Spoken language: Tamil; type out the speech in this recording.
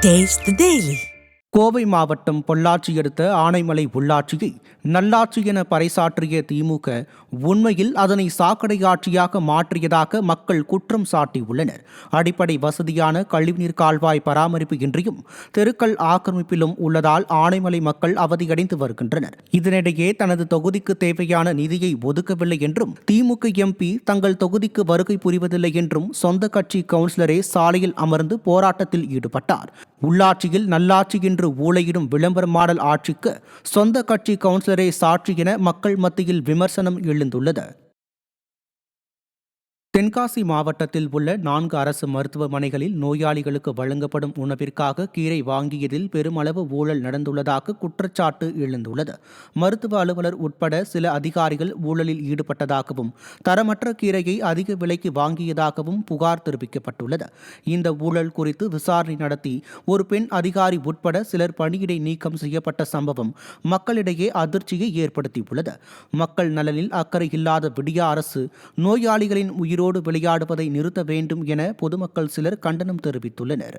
Taste the Daily. கோவை மாவட்டம் பொள்ளாச்சி அடுத்த ஆனைமலை உள்ளாட்சியை நல்லாட்சி என பறைசாற்றிய திமுக உண்மையில் அதனை சாக்கடை ஆட்சியாக மாற்றியதாக மக்கள் குற்றம் சாட்டியுள்ளனர். அடிப்படை வசதியான கழிவுநீர் கால்வாய் பராமரிப்பு இன்றியும் தெருக்கள் ஆக்கிரமிப்பிலும் உள்ளதால் ஆனைமலை மக்கள் அவதியடைந்து வருகின்றனர். இதனிடையே தனது தொகுதிக்கு தேவையான நிதியை ஒதுக்கவில்லை என்றும் திமுக எம்பி தங்கள் தொகுதிக்கு வருகை புரிவதில்லை என்றும் சொந்த கட்சி கவுன்சிலரே சாலையில் அமர்ந்து போராட்டத்தில் ஈடுபட்டார். உள்ளாட்சியில் நல்லாட்சி என்று ஊழையிடும் விளம்பர மாடல் ஆட்சிக்கு சொந்த கட்சி கவுன்சிலரே சாட்சி என மக்கள் மத்தியில் விமர்சனம் எழுந்துள்ளது. தென்காசி மாவட்டத்தில் உள்ள 4 அரசு மருத்துவமனைகளில் நோயாளிகளுக்கு வழங்கப்படும் உணவிற்காக கீரை வாங்கியதில் பெருமளவு ஊழல் நடந்துள்ளதாக குற்றச்சாட்டு எழுந்துள்ளது. மருத்துவ அலுவலர் உட்பட சில அதிகாரிகள் ஊழலில் ஈடுபட்டதாகவும் தரமற்ற கீரையை அதிக விலைக்கு வாங்கியதாகவும் புகார் தெரிவிக்கப்பட்டுள்ளது. இந்த ஊழல் குறித்து விசாரணை நடத்தி ஒரு பெண் அதிகாரி உட்பட சிலர் பணியிடை நீக்கம் செய்யப்பட்ட சம்பவம் மக்களிடையே அதிர்ச்சியை ஏற்படுத்தியுள்ளது. மக்கள் நலனில் அக்கறை இல்லாத விடியா அரசு நோயாளிகளின் உயிரோடு விளையாடுவதை நிறுத்த வேண்டும் என பொதுமக்கள் சிலர் கண்டனம் தெரிவித்துள்ளனர்.